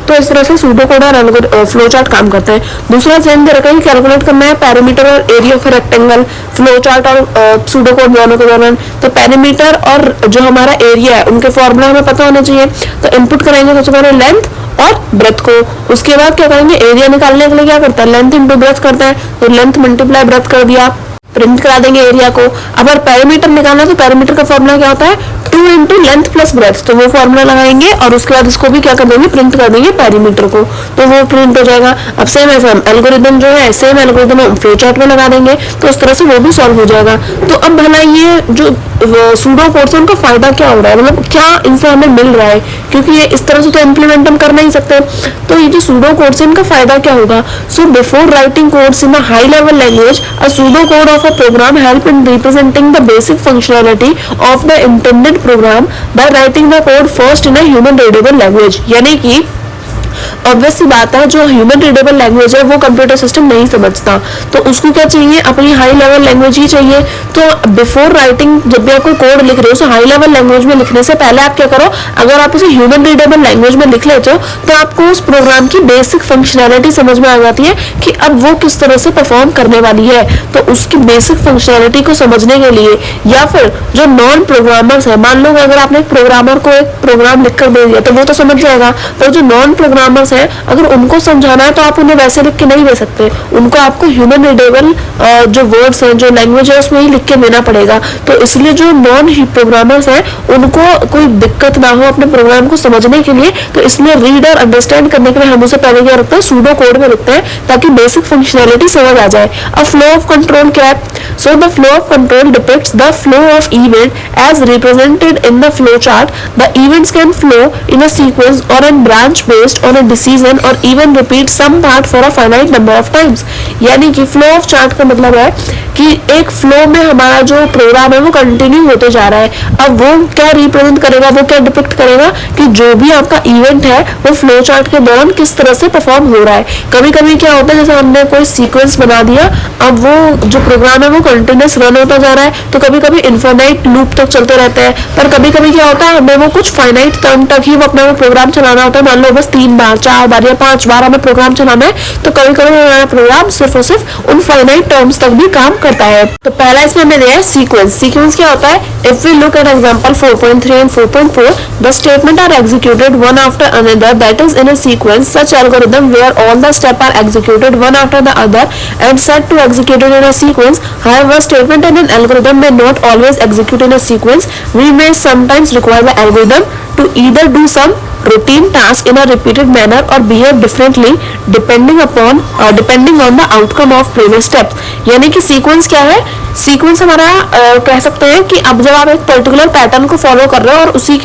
तो इस तरह से सूडो कोड और फ्लो चार्ट काम करते हैं। दूसरा सेम दे रखा है, कैलकुलेट करना है पैरामीटर और area of rectangle. Flow chart और सूडो कोड दोनों के दौरान तो पैरामीटर और जो हमारा एरिया है उनके फॉर्मूला हमें पता होने चाहिए। तो इनपुट करेंगे सबसे पहले लेंथ और ब्रेथ को, उसके बाद क्या करेंगे, एरिया निकालने के लिए क्या करता है, लेंथ इंटू ब्रेथ करता है। तो लेंथ मल्टीप्लाई ब्रेथ कर दिया, प्रिंट करा देंगे एरिया को। अगर पैरामीटर निकालना है तो पैरामीटर का फॉर्मूला क्या होता है, 2 इंटू लेंथ प्लस ब्रेथ। तो वो फॉर्मूला लगाएंगे और उसके बाद इसको भी क्या कर देंगे, प्रिंट कर देंगे पैरामीटर को, तो वो प्रिंट हो जाएगा। अब सेम ऐसा हम एल्गोरिदम जो है, सेम एल्गोरिदम हम फ्लो चार्ट में लगा देंगे, तो उस तरह से वो भी सॉल्व हो जाएगा। तो अब भला ये जो सूडो कोड से उनका फायदा क्या हो रहा है, मतलब क्या इनसे हमें मिल रहा है, क्योंकि ये इस तरह से तो इम्प्लीमेंट हम कर नहीं सकते। तो ये जो सूडो कोड से इनका फायदा क्या होगा? So before writing codes in a high level language, a pseudo code of a program help in representing the basic functionality of the intended program by writing the code first in a human readable language. यानी कि ऑब्वियस सी बात है, जो ह्यूमन रीडेबल लैंग्वेज है वो कंप्यूटर सिस्टम नहीं समझता, तो उसको क्या चाहिए? अपनी हाई लेवल लैंग्वेज ही चाहिए। तो बिफोर राइटिंग, जब भी आप कोई कोड लिख रहे हो, तो हाई लेवल लैंग्वेज में लिखने से पहले आप क्या करो, अगर आप उसे ह्यूमन रीडेबल लैंग्वेज में लिख लेते हो तो आपको उस प्रोग्राम की बेसिक फंक्शनैलिटी समझ में आ जाती है कि अब वो किस तरह से परफॉर्म करने वाली है। तो उसकी बेसिक फंक्शनैलिटी को समझने के लिए, या फिर जो नॉन प्रोग्रामर्स है, मान लो अगर आपने एक प्रोग्रामर को एक प्रोग्राम लिखकर दे दिया तो वो तो समझ जाएगा, पर जो नॉन प्रोग्रामर्स है, अगर उनको समझाना है तो आप उन्हें वैसे लिख के नहीं दे सकते, उनको आपको ह्यूमन रीडेबल जो वर्ड्स हैं, जो लैंग्वेज है, उसमें ही लिख के देना पड़ेगा। तो इसलिए जो नॉन प्रोग्रामर्स हैं उनको कोई दिक्कत ना हो अपने प्रोग्राम को समझने के लिए, तो इसलिए रीड और अंडरस्टैंड करने के लिए हम उसे पहले क्या रखते हैं? सूडो कोड में लिखते हैं, ताकि बेसिक फंक्शनैलिटी समझ आ जाए। अब फ्लो ऑफ कंट्रोल क्या है? So the flow of control depicts the flow of event as represented in the flow chart. The events can flow in a sequence or an branch based on a decision or even repeat some part for a finite number of times. यानी कि फ्लो ऑफ चार्ट का मतलब है कि एक फ्लो में हमारा जो प्रोग्राम है वो कंटिन्यू होते जा रहा है। अब वो क्या रिप्रेजेंट करेगा, वो क्या डिपिक्ट करेगा कि जो भी आपका इवेंट है वो फ्लो चार्ट के दौरान किस तरह से परफॉर्म हो रहा है। कभी कभी क्या होता है, जैसे हमने कोई सीक्वेंस बना दिया, अब वो जो प्रोग्राम है वो कंटिन्यूस रन होता जा रहा है, तो कभी कभी इन्फिनाइट लूप तक चलते रहते हैं। पर कभी कभी क्या होता है, हमें वो कुछ फाइनाइट टर्म तक ही वो अपना वो प्रोग्राम चलाना होता है। मान लो बस 3 बार 4 बार या 5 बार हमें प्रोग्राम चलाना है, तो कभी कभी हमारा प्रोग्राम सिर्फ और सिर्फ उन फाइनाइट टर्म्स तक भी काम करता है। तो पहला इसमें हमें दिया है सीक्वेंस। सीक्वेंस क्या होता है? If we look at example 4.3 and 4.4, the statement are executed one after another, that is in a sequence such algorithm where all the step are executed one after the other and set to executed in a sequence. However, statement in an algorithm may not always execute in a sequence. We may sometimes require the algorithm to either do some routine task in a repeated manner or behave differently depending on the outcome of previous steps. यानी कि सीक्वेंस क्या है? सीक्वेंस हमारा कह सकते हैं कि अब जब आप एक पर्टिकुलर पैटर्न को फॉलो कर रहे हो और उसी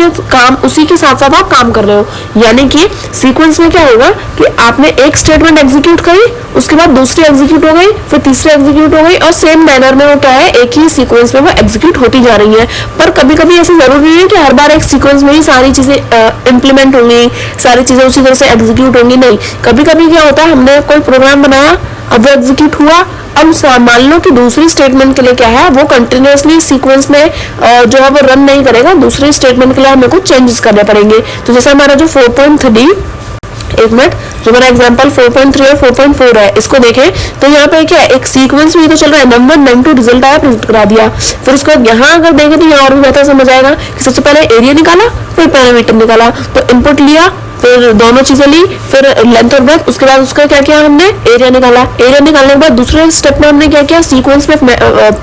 के साथ साथ आप काम कर रहे हो, यानी कि सीक्वेंस में क्या होगा कि आपने एक स्टेटमेंट एग्जीक्यूट करी, उसके बाद दूसरी एग्जीक्यूट हो गई, फिर तीसरी एग्जीक्यूट हो गई, और सेम मैनर में वो क्या है, एक ही सीक्वेंस में वो एग्जीक्यूट होती जा रही है। पर कभी कभी ऐसा जरूरी नहीं है कि हर बार एक सीक्वेंस में ही सारी चीजें इंप्लीमेंट होंगी, सारी चीजें उसी तरह से एग्जीक्यूट होंगी, नहीं। कभी कभी क्या होता है, हमने कोई प्रोग्राम बनाया, अब वो एग्जीक्यूट हुआ, अब मान लो कि दूसरी स्टेटमेंट के लिए क्या है, वो कंटिन्यूअसली सीक्वेंस में जो है वो रन नहीं करेगा, दूसरी स्टेटमेंट के लिए हमें कुछ चेंजेस करने पड़ेंगे। तो जैसे हमारा जो 4.3, एक मिनट, जो मेरा एग्जांपल 4.3 और 4.4 है, इसको देखें तो यहाँ पे क्या है, एक सीक्वेंस में तो चल रहा है, नंबर num2 रिजल्ट आया, प्रिंट करा दिया। फिर उसके बाद यहाँ अगर देखें तो यहाँ और भी बेहतर समझ आएगा कि सबसे पहले एरिया निकाला, फिर पैरामीटर निकाला, तो इनपुट लिया, फिर दोनों चीजें ली, फिर लेंथ और ब्रेथ, उसके बाद उसका क्या किया, हमने एरिया निकाला। एरिया निकालने के बाद दूसरे स्टेप में हमने क्या किया, सीक्वेंस में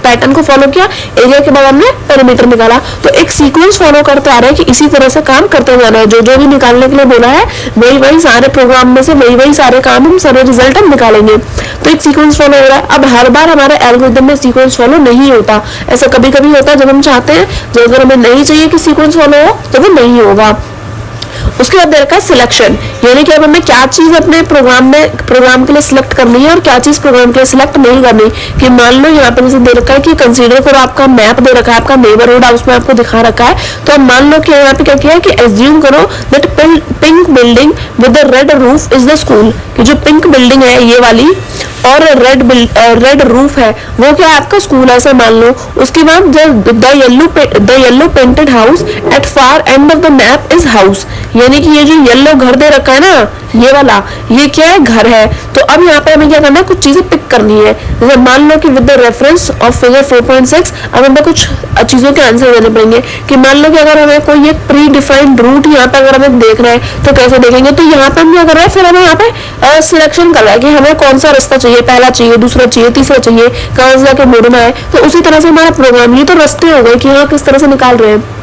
पैटर्न को फॉलो किया, एरिया के बाद हमने पैरामीटर निकाला। तो एक सीक्वेंस फॉलो करते आ रहे हैं कि इसी तरह से काम करते जाना है, जो जो भी निकालने के लिए बोला है वही वही सारे प्रोग्राम में से वही सारे काम हम सारे रिजल्ट हम निकालेंगे। तो एक सीक्वेंस फॉलो हो रहा है। अब हर बार हमारे एल्गोरिथम में सीक्वेंस फॉलो नहीं होता, ऐसा कभी कभी होता है जब हम चाहते हैं, जो अगर हमें नहीं चाहिए कि सीक्वेंस फॉलो हो तो वो नहीं होगा। उसके बाद दे रखा है सिलेक्शन, यानी कि अब हमें क्या चीज अपने प्रोग्राम के लिए सिलेक्ट करनी है और क्या चीज प्रोग्राम के लिए सिलेक्ट नहीं करनी। कि मान लो यहाँ पे जैसे दे रखा है कि कंसीडर करो, आपका मैप दे रखा है, आपका नेबरहुड हाउस में आपको दिखा रखा है, तो अब मान लो कि यहाँ पे क्या किया है कि एज्यूम करो that pink building with the red roof is the school, कि जो पिंक बिल्डिंग है ये वाली और रेड रूफ है वो क्या है, आपका स्कूल, ऐसा मान लो। उसके बाद the yellow painted house at far end of the map is house, यानी कि ये जो येलो घर दे रखा है ना, ये वाला, ये क्या है, घर है। तो अब यहाँ पे हमें क्या करना है, कुछ चीजें पिक करनी है। जैसे मान लो कि with the reference of figure 4.6 अब हमें कुछ चीजों के आंसर देने पड़ेंगे। कि मान लो कि अगर हमें कोई एक प्री डिफाइंड रूट यहाँ पे अगर हमें देखना है तो कैसे देखेंगे, तो यहाँ पे हम क्या कर रहे हैं, फिर हमें यहाँ पे सिलेक्शन कर रहा है कि हमें कौन सा रास्ता चाहिए, पहला चाहिए, दूसरा चाहिए, तीसरा चाहिए, कहाँ से जाके मुड़ना है। तो उसी तरह से हमारा प्रोग्राम, ये तो रास्ते हो गए कि हाँ किस तरह से निकाल रहे हैं।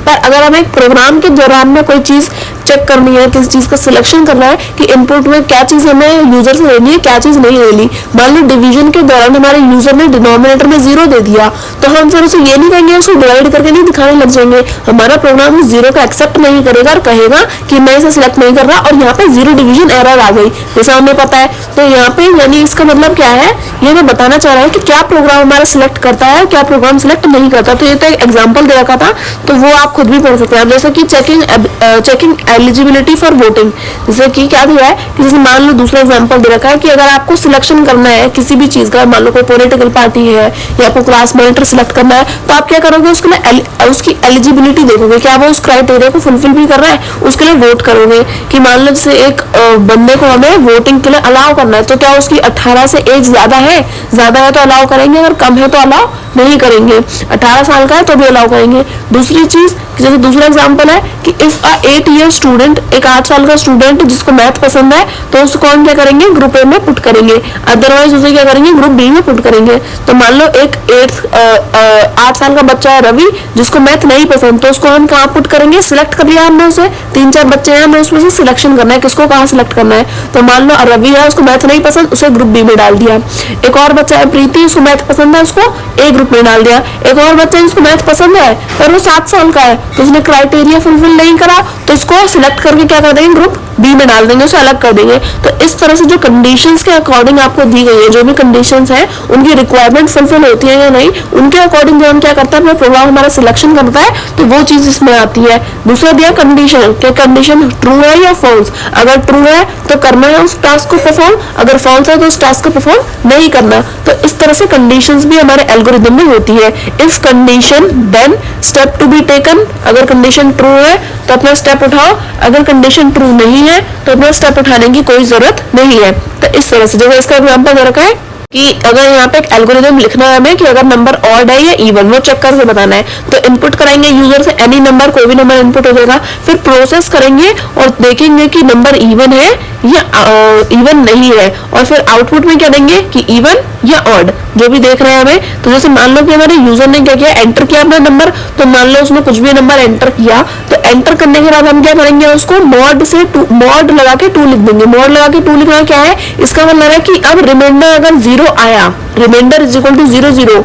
पर अगर हमें एक प्रोग्राम के दौरान में कोई चीज चेक करनी है, किसी चीज का सिलेक्शन करना है कि इनपुट में क्या चीज हमें यूजर से लेनी है, क्या चीज नहीं लेनी। मान लो डिवीजन के दौरान हमारे यूजर ने डिनोमिनेटर में 0 दे दिया, तो हम फिर उसे ये नहीं कहेंगे, उसको डिवाइड करके नहीं दिखाने लग जाएंगे। हमारा प्रोग्राम उस 0 का एक्सेप्ट नहीं करेगा और कहेगा कि मैं इसे सिलेक्ट नहीं कर रहा, और यहाँ पे 0 डिवीजन एरर आ गई, जैसा हमें पता है। तो यहाँ पे यानी इसका मतलब क्या है, ये हमें बताना चाह रहा है कि क्या प्रोग्राम हमारा सिलेक्ट करता है, क्या प्रोग्राम सिलेक्ट नहीं करता। तो ये तो एक एग्जांपल दे रखा था, तो वो आप खुद भी पढ़ सकते हैं। जैसे कि चेकिंग एलिजिबिलिटी फॉर वोटिंग, जैसे कि क्या दिया है कि जैसे मान लो दूसरा एग्जांपल दे रखा है कि अगर आपको सिलेक्शन करना है किसी भी चीज का, मान लो कोई पॉलिटिकल पार्टी है या आपको क्लास मॉनिटर सिलेक्ट करना है, तो आप क्या करोगे, उसके लिए उसकी एलिजिबिलिटी देखोगे, क्या वो उस क्राइटेरिया को फुलफिल भी कर रहा है, उसके लिए वोट करोगे। कि मान लो जैसे एक बंदे को हमें वोटिंग के लिए अलाउ करना है, तो क्या उसकी 18 से एज ज्यादा है तो अलाउ करेंगे, अगर कम है तो अलाउ नहीं करेंगे। 18 साल का है तो भी अलाउ करेंगे। दूसरी चीज, जैसे दूसरा एग्जांपल है कि इफ अ 8 ईयर स्टूडेंट, एक 8 साल का स्टूडेंट जिसको मैथ पसंद है, तो उसको हम क्या करेंगे, ग्रुप ए में पुट करेंगे, अदरवाइज उसे क्या करेंगे, ग्रुप बी में पुट करेंगे। तो मान लो एक 8 साल का बच्चा है रवि, जिसको मैथ नहीं पसंद, तो उसको हम कहाँ पुट करेंगे, सिलेक्ट कर लिया हमने उसे, 3-4 बच्चे हैं, हमें उसमें से सिलेक्शन करना है, किसको कहाँ सिलेक्ट करना है। तो मान लो रवि है, उसको मैथ नहीं पसंद, उसे ग्रुप बी में डाल दिया। एक और बच्चा है प्रीति, उसको मैथ पसंद है, उसको ए ग्रुप में डाल दिया। एक और बच्चा है जिसको मैथ पसंद है पर वो 7 साल का है, तो उसने क्राइटेरिया फुलफिल नहीं करा, तो इसको सिलेक्ट करके क्या कर देंगे, ग्रुप बी में डाल देंगे, उसे अलग कर देंगे। तो इस तरह से जो कंडीशंस के अकॉर्डिंग आपको दी गई है, जो भी कंडीशंस है उनकी रिक्वायरमेंट फुलफिल होती है या नहीं, उनके अकॉर्डिंग जो हम क्या करता है, अपना प्रोग्राम हमारा सिलेक्शन करता है, तो वो चीज इसमें आती है। दूसरा दिया कंडीशन, क्या कंडीशन ट्रू है या फॉल्स। अगर ट्रू है तो करना है उस टास्क को परफॉर्म, अगर फॉल्स है तो उस टास्क को परफॉर्म नहीं करना। तो इस तरह से कंडीशंस भी हमारे एल्गोरिदम में होती है। If condition then step to be taken, अगर कंडीशन ट्रू है तो अपना स्टेप उठाओ, अगर कंडीशन ट्रू नहीं है तो अपना स्टेप उठाने की कोई जरूरत नहीं है। तो इस तरह से जैसे इसका एग्जांपल दे रखा है कि अगर यहाँ पे एक एल्गोरिदम लिखना है हमें कि अगर नंबर ऑड है या इवन, वो चेक करके बताना है, तो इनपुट करेंगे यूजर से एनी नंबर, कोई भी नंबर इनपुट हो जाएगा, फिर प्रोसेस करेंगे और देखेंगे कि नंबर इवन है या इवन नहीं है, और फिर आउटपुट में क्या देंगे कि इवन या ऑड, जो भी देख रहे हैं हमें। तो जैसे मान लो कि हमारे यूजर ने क्या किया, एंटर किया अपना नंबर, तो मान लो उसने कुछ भी नंबर एंटर किया, तो एंटर करने के बाद हम क्या करेंगे, उसको मॉड लगा के 2 लिख देंगे। मॉड लगा के 2 लिखना क्या है, इसका मतलब है कि अब रिमाइंडर अगर 0 आया, remainder is equal to 0,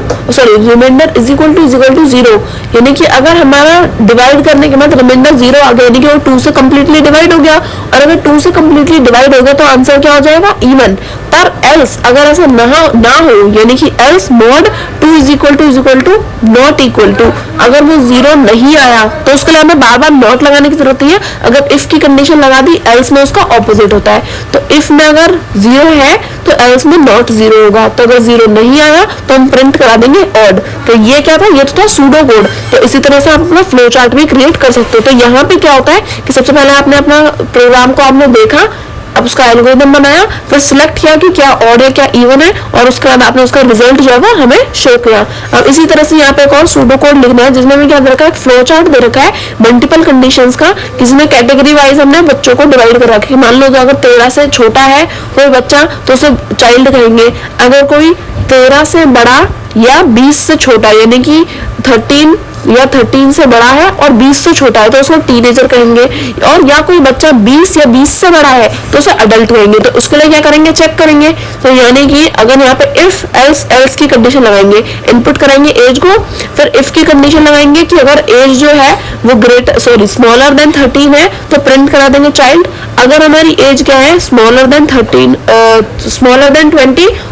remainder is equal to 0, यानी कि अगर हमारा डिवाइड करने के बाद रिमाइंडर 0 आ गया, यानी कि वो 2 से कंप्लीटली डिवाइड हो गया, और अगर 2 से कंप्लीटली डिवाइड हो गया तो आंसर क्या हो जाएगा, इवन। पर एल्स अगर ऐसा ना हो, यानी कि else mod 2 is equal to not equal to, अगर वो 0 नहीं आया तो उसके लिए हमें बार बार नॉट लगाने की जरूरत नहीं है। अगर इफ की कंडीशन लगा दी, एल्स में उसका ऑपोजिट होता है। तो इफ में अगर 0 है तो एल्स में नॉट 0 होगा, तो अगर 0 नहीं आया तो हम प्रिंट करा देंगे ऑड। तो ये क्या था, ये तो था सूडो कोड। तो इसी तरह से आप अपना फ्लो चार्ट भी क्रिएट कर सकते हो। तो यहाँ पे क्या होता है कि सबसे पहले आपने अपना प्रोग्राम को आपने देखा, अब उसका एल्गोरिथम बनाया, फिर सिलेक्ट किया कि क्या ऑड है क्या इवन है, और उसके बाद आपने उसका रिजल्ट जो है वो हमें शो किया। अब इसी तरह से यहाँ पे एक और सूडो कोड लिखना है, जिसमें हमें क्या दे रखा है, फ्लो चार्ट दे रखा है मल्टीपल कंडीशंस का, जिसमें कैटेगरी वाइज हमने बच्चों को डिवाइड कर रखा है। मान लो अगर 13 से छोटा है कोई बच्चा तो उसे चाइल्ड कहेंगे, अगर कोई 13 से बड़ा या 20 से छोटा, यानी कि 13 से बड़ा है और 20 से छोटा है तो उसको टीनेजर कहेंगे, और या कोई बच्चा 20 या 20 से बड़ा है तो उसे अडल्ट कहेंगे। तो उसके लिए क्या करेंगे, चेक करेंगे। तो यानी कि अगर यहाँ पे इफ एल्स की कंडीशन लगाएंगे, इनपुट करेंगे एज को, फिर इफ की कंडीशन लगाएंगे कि अगर एज जो है वो स्मॉलर देन 13 है तो प्रिंट करा देंगे चाइल्ड। अगर हमारी एज क्या है, स्मॉलर देन 20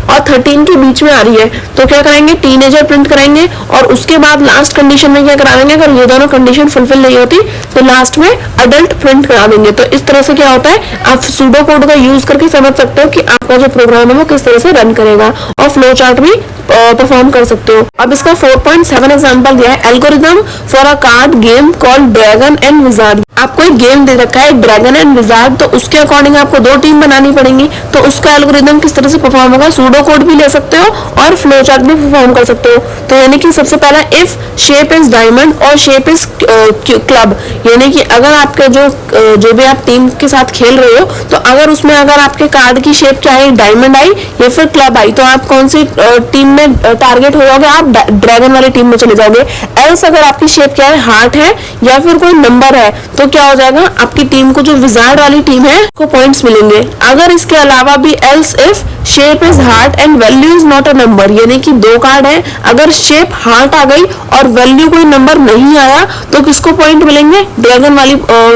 और 13 के बीच में आ रही है तो क्या करेंगे, टीनेजर प्रिंट करेंगे। और उसके बाद लास्ट कंडीशन में क्या करा देंगे, अगर ये दोनों कंडीशन फुलफिल नहीं होती तो लास्ट में अडल्ट प्रिंट करा देंगे। तो इस तरह से क्या होता है, आप सूडो कोड का यूज करके समझ सकते हो कि आपका जो प्रोग्राम है वो किस तरह से रन करेगा, और फ्लो चार्ट भी परफॉर्म कर सकते हो। अब इसका 4.7 एग्जांपल दिया है, algorithm for a card game called dragon and wizard. आपको एक गेम दे रखा है ड्रैगन एंड विजार्ड, तो उसके अकॉर्डिंग आपको 2 टीम बनानी पड़ेंगी। तो उसका एल्गोरिथम किस तरह से परफॉर्म होगा, सूडो कोड भी ले सकते हो और फ्लो चार्ट भी परफॉर्म कर सकते हो। तो यानी कि सबसे पहला इफ शेप इज डायमंड और शेप इज क्लब, यानी कि अगर आपके जो भी आप टीम के साथ खेल रहे हो, तो अगर उसमें अगर आपके कार्ड की शेप क्या है, डायमंड आई या फिर क्लब आई, तो आप कौन सी टीम में टारगेट हो जाओगे, आप ड्रैगन वाली टीम में चले जाओगे। एल्स अगर आपकी शेप क्या है, हार्ट है या फिर कोई नंबर है, तो क्या हो जाएगा, आपकी टीम को जो विजार्ड वाली टीम है को पॉइंट्स मिलेंगे। अगर इसके अलावा भी else if shape is heart and value is not a number, यानी कि दो कार्ड है, अगर शेप हार्ट आ गई और वैल्यू कोई नंबर नहीं आया तो किसको पॉइंट मिलेंगे, ड्रैगन वाली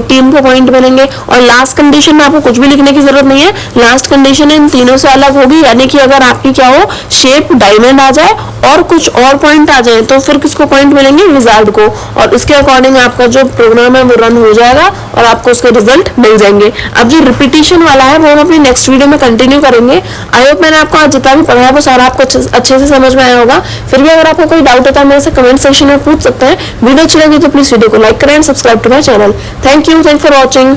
टीम को पॉइंट मिलेंगे। और लास्ट कंडीशन में आपको कुछ भी लिखने की जरूरत नहीं है, लास्ट कंडीशन इन तीनों से अलग होगी, यानी कि अगर आपकी क्या हो, शेप डायमंड आ जाए और कुछ और पॉइंट आ जाए तो फिर किसको पॉइंट मिलेंगे, विजार्ड को। और इसके अकॉर्डिंग आपका जो प्रोग्राम है वो रन हो जाएगा और आपको उसके रिजल्ट मिल जाएंगे। अब जो रिपीटिशन वाला है वो हम अपनी नेक्स्ट वीडियो में कंटिन्यू करेंगे। आई होप मैंने आपको आज जितना भी पढ़ाया वो सारा आपको अच्छे से समझ में आया होगा। फिर भी अगर आपको कोई डाउट होता है मेरे से कमेंट सेक्शन में पूछ सकते हैं। वीडियो अच्छी लगी तो प्लीज वीडियो को लाइक करें and subscribe to my channel. Thank you for watching.